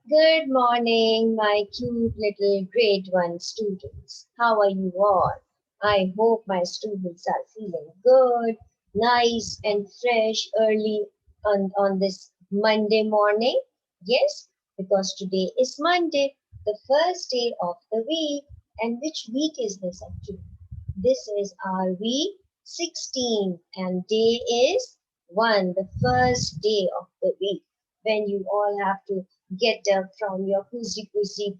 Good morning, my cute little grade one students. How are you all? I hope my students are feeling good, nice, and fresh early on this Monday morning. Yes, because today is Monday, the first day of the week. And which week is this actually? This is our week 16, and day is 1, the first day of the week when you all have to get up from your cozy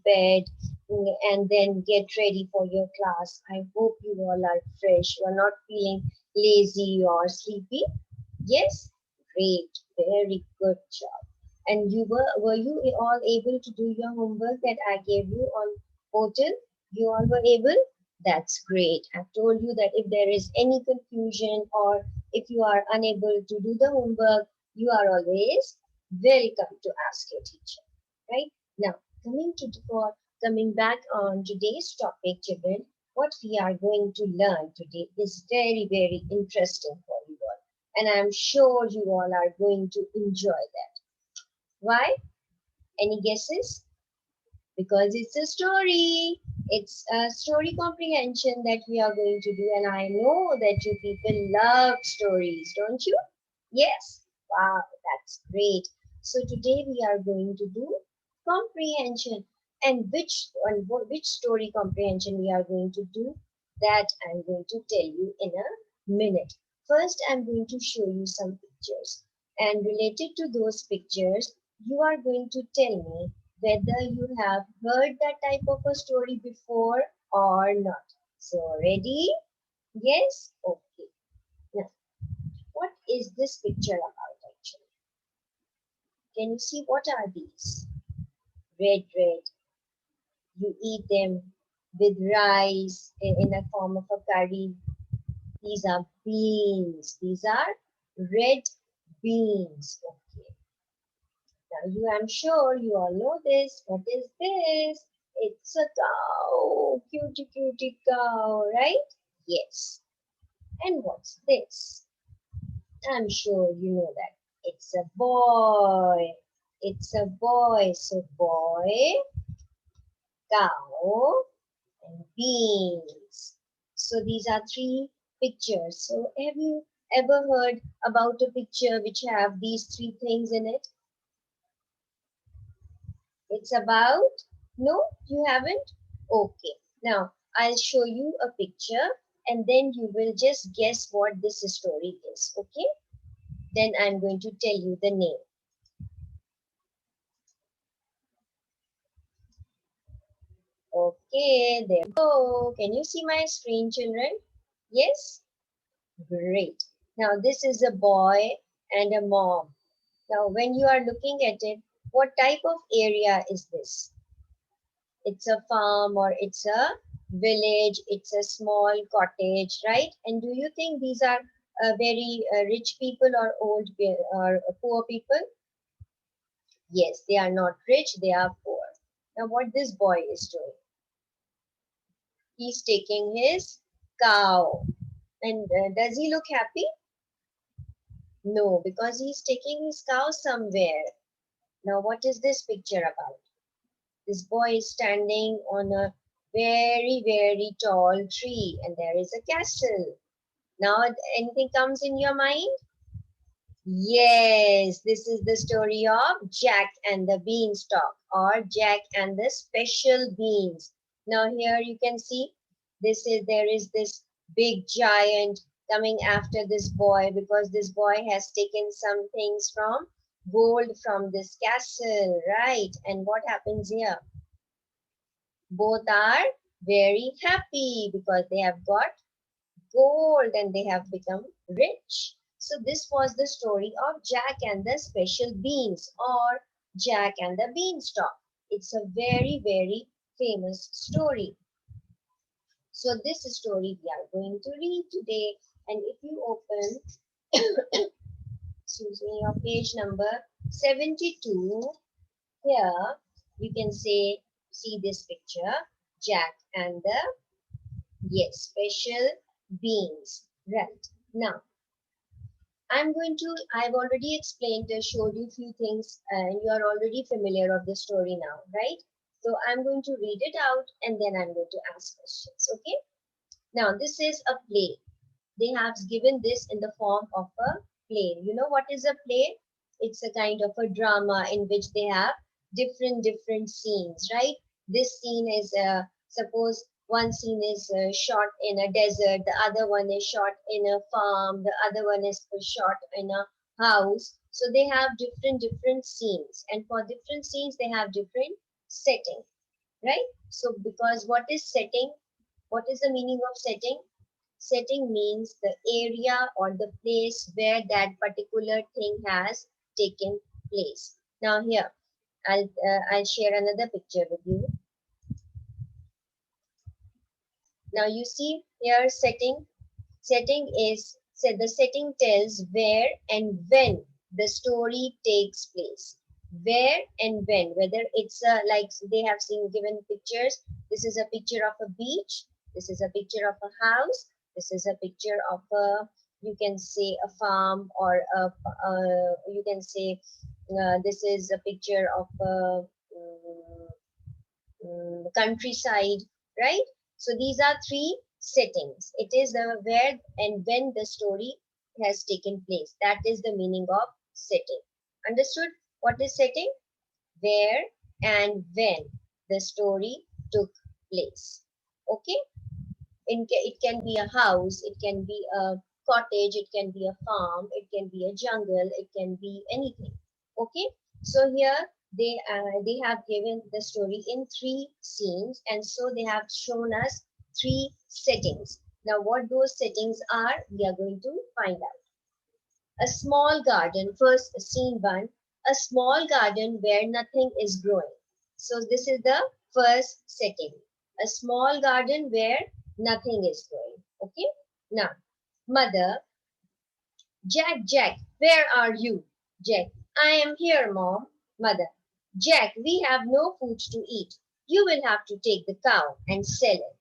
bed and then get ready for your class. I hope you all are fresh. You are not feeling lazy or sleepy. Yes? Great. Very good job. And were you all able to do your homework that I gave you on portal? You all were able? That's great. I've told you that if there is any confusion or if you are unable to do the homework, you are always welcome to ask your teacher. Right? Now, coming back on today's topic, children, what we are going to learn today is very, very interesting for you all. And I'm sure you all are going to enjoy that. Why? Any guesses? Because it's a story. It's a story comprehension that we are going to do. And I know that you people love stories, don't you? Yes? Wow, that's great. So today we are going to do comprehension. And which story comprehension we are going to do, that I'm going to tell you in a minute. First, I'm going to show you some pictures. And related to those pictures, you are going to tell me whether you have heard that type of a story before or not. So, ready? Yes? Okay. Now, what is this picture about actually? Can you see what are these? Red. You eat them with rice in a form of a curry. These are beans. These are red beans. Okay. Now I'm sure you all know this. What is this? It's a cow. Cutie cow, right? Yes. And what's this? I'm sure you know that. It's a boy. It's a boy. So boy, cow, and beans. So these are three pictures. So have you ever heard about a picture which have these three things in it? It's about, no, you haven't? Okay. Now I'll show you a picture and then you will just guess what this story is. Okay. Then I'm going to tell you the name. Okay, there we go. Can you see my screen, children? Yes? Great. Now this is a boy and a mom. Now when you are looking at it, what type of area is this? It's a farm or it's a village, it's a small cottage, right? And do you think these are very rich people or or poor people? Yes, they are not rich, they are poor. Now what this boy is doing? He's taking his cow. And does he look happy? No, because he's taking his cow somewhere. Now what is this picture about? This boy is standing on a very, very tall tree and there is a castle. Now, anything comes in your mind? Yes, this is the story of Jack and the Beanstalk, or Jack and the Special Beans. Now here you can see there is this big giant coming after this boy because this boy has taken some things from gold from this castle, right? And what happens here? Both are very happy because they have got gold and they have become rich. So this was the story of Jack and the Special Beans, or Jack and the Beanstalk. It's a very, very famous story. So this story we are going to read today. And if you open, excuse me, your page number 72, here you can see this picture, Jack and the, yes, special beans. Right. Now, I've already explained, showed you few things, and you are already familiar of the story now, right? So I'm going to read it out and then I'm going to ask questions, okay? Now, this is a play. They have given this in the form of a play. You know what is a play? It's a kind of a drama in which they have different scenes, right? This scene is, suppose one scene is shot in a desert, the other one is shot in a farm, the other one is shot in a house. So they have different scenes, and for different scenes they have different setting, right? So because what is setting? What is the meaning of setting? Setting means the area or the place where that particular thing has taken place. Now here, I'll share another picture with you. Now you see here setting. Setting is, so the setting tells where and when the story takes place. Where and when, whether it's like they have seen given pictures. This is a picture of a beach. This is a picture of a house. This is a picture of a, you can say a farm, or a, you can say this is a picture of a countryside, right? So these are three settings. It is the where and when the story has taken place. That is the meaning of setting. Understood? What is setting? Where and when the story took place. Okay? It can be a house, it can be a cottage, it can be a farm, it can be a jungle, it can be anything. Okay, so here they have given the story in three scenes, and so they have shown us three settings. Now what those settings are, we are going to find out. A small garden, first scene one, a small garden where nothing is growing. So this is the first setting. A small garden where nothing is growing. Okay. Now, mother, Jack, where are you? Jack, I am here, mom. Mother, Jack, we have no food to eat. You will have to take the cow and sell it.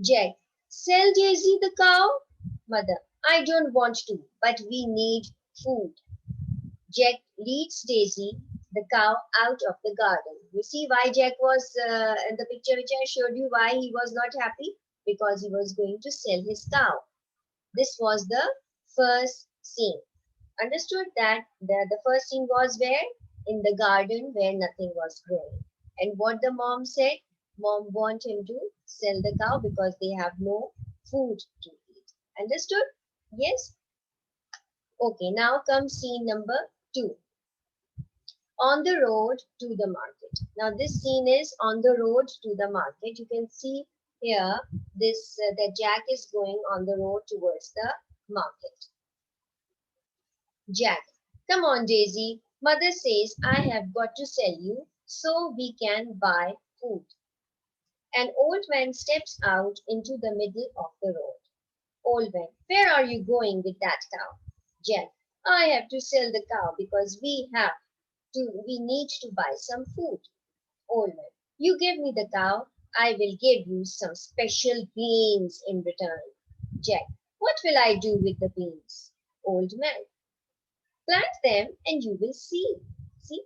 Jack, sell Daisy the cow? Mother, I don't want to, but we need food. Jack leads Daisy, the cow, out of the garden. You see why Jack was in the picture which I showed you, why he was not happy? Because he was going to sell his cow. This was the first scene. Understood that the first scene was where? In the garden where nothing was growing. And what the mom said? Mom want him to sell the cow because they have no food to eat. Understood? Yes? Okay, now comes scene number 2. On the road to the market. Now this scene is on the road to the market. You can see here this that Jack is going on the road towards the market. Jack, come on Daisy. Mother says I have got to sell you so we can buy food. An old man steps out into the middle of the road. Old man, where are you going with that cow? Jack, I have to sell the cow because we need to buy some food. Old man, you give me the cow, I will give you some special beans in return. Jack, what will I do with the beans? Old man, plant them and you will see. See,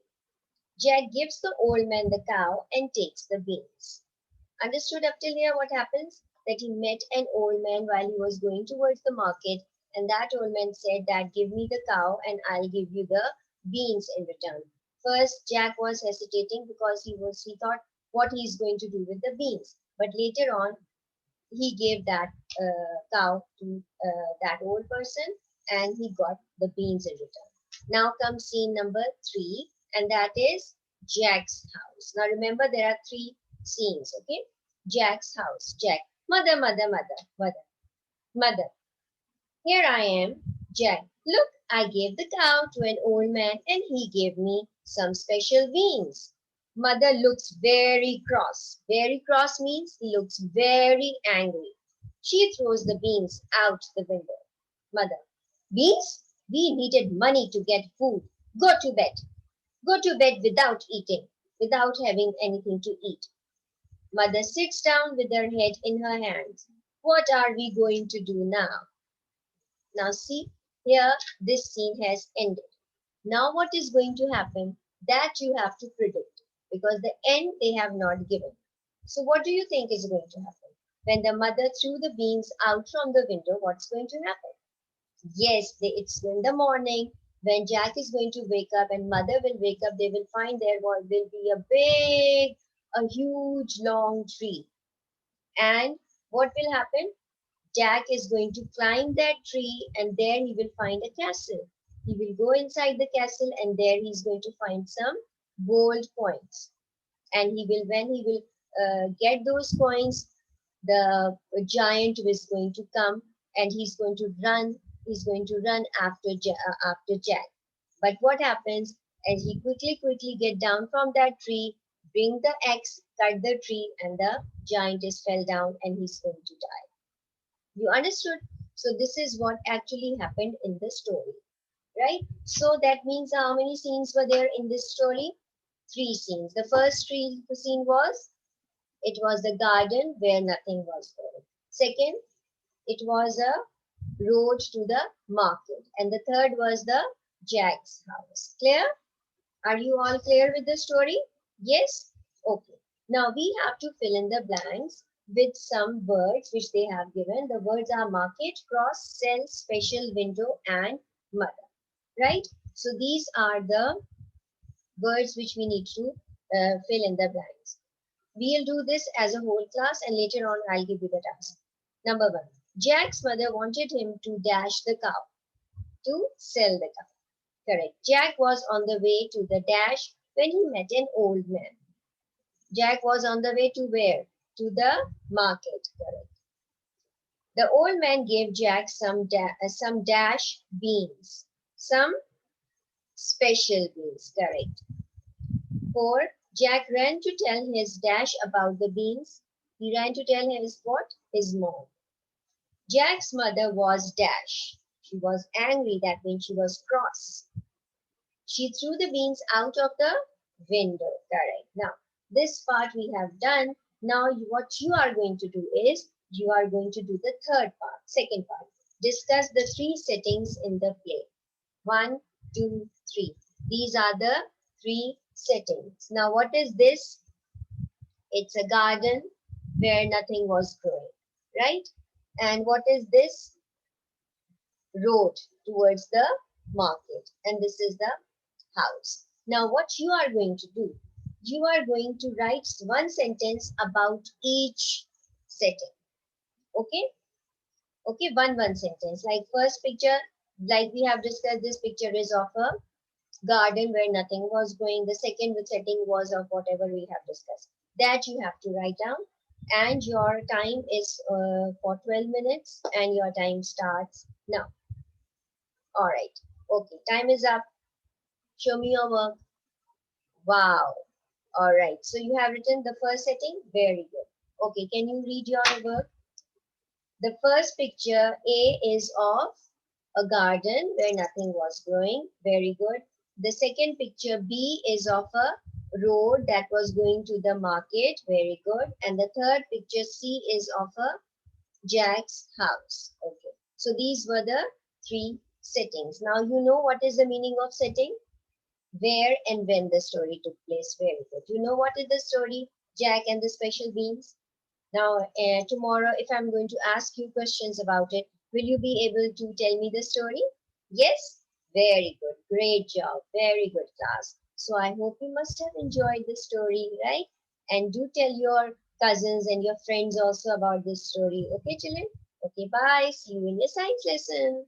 Jack gives the old man the cow and takes the beans. Understood up till here what happens? That he met an old man while he was going towards the market, and that old man said that give me the cow and I'll give you the beans in return. First, Jack was hesitating because he thought what he's going to do with the beans. But later on, he gave that cow to that old person, and he got the beans in return. Now comes scene number 3, and that is Jack's house. Now remember, there are 3 scenes, okay? Jack's house. Jack, mother. Here I am. Jack, look, I gave the cow to an old man and he gave me some special beans. Mother looks very cross. Very cross means looks very angry. She throws the beans out the window. Mother, beans? We needed money to get food. Go to bed. Go to bed without eating, without having anything to eat. Mother sits down with her head in her hands. What are we going to do now? Now see, Here, this scene has ended. Now what is going to happen? That you have to predict because the end they have not given. So what do you think is going to happen? When the mother threw the beans out from the window, what's going to happen? Yes, it's in the morning when Jack is going to wake up and mother will wake up, they will find there will be a huge long tree. And what will happen? Jack is going to climb that tree and there he will find a castle. He will go inside the castle and there he's going to find some gold coins. And when he will get those coins, the giant is going to come and he's going to run after Jack. But what happens as he quickly get down from that tree, bring the axe, cut the tree, and the giant is fell down and he's going to die. You understood? So this is what actually happened in the story, right? So that means how many scenes were there in this story? Three scenes. The first scene was, it was the garden where nothing was growing. Second, it was a road to the market. And the third was the Jack's house. Clear? Are you all clear with the story? Yes? Okay. Now we have to fill in the blanks with some words which they have given. The words are market, cross, sell, special, window, and mother. Right? So these are the words which we need to fill in the blanks. We'll do this as a whole class and later on I'll give you the task. Number one, Jack's mother wanted him to dash the cow, to sell the cow. Correct. Jack was on the way to the dash when he met an old man. Jack was on the way to where? To the market. Correct. The old man gave Jack some dash beans, some special beans. Correct. 4. Jack ran to tell his dash about the beans. He ran to tell his what? His mom. Jack's mother was dash. She was angry. That means she was cross. She threw the beans out of the window. Correct. Now, this part we have done. Now, what you are going to do is, you are going to do the second part. Discuss the three settings in the play. 1, 2, 3. These are the three settings. Now, what is this? It's a garden where nothing was growing, right? And what is this? Road towards the market. And this is the house. Now, what you are going to do? You are going to write one sentence about each setting. Okay? Okay, one sentence. Like first picture, like we have discussed, this picture is of a garden where nothing was growing. The second setting was of whatever we have discussed. That you have to write down. And your time is for 12 minutes and your time starts now. All right. Okay, time is up. Show me your work. Wow. All right. So you have written the first setting. Very good. Okay, can you read your work? The first picture A is of a garden where nothing was growing. Very good. The second picture B is of a road that was going to the market. Very good. And the third picture C is of a Jack's house. Okay. So these were the three settings. Now you know what is the meaning of setting? Where and when the story took place. Very good. You know what is the story? Jack and the special beans. Now, tomorrow, if I'm going to ask you questions about it, will you be able to tell me the story? Yes? Very good. Great job. Very good class. So I hope you must have enjoyed the story, right? And do tell your cousins and your friends also about this story. Okay, children? Okay, bye. See you in your science lesson.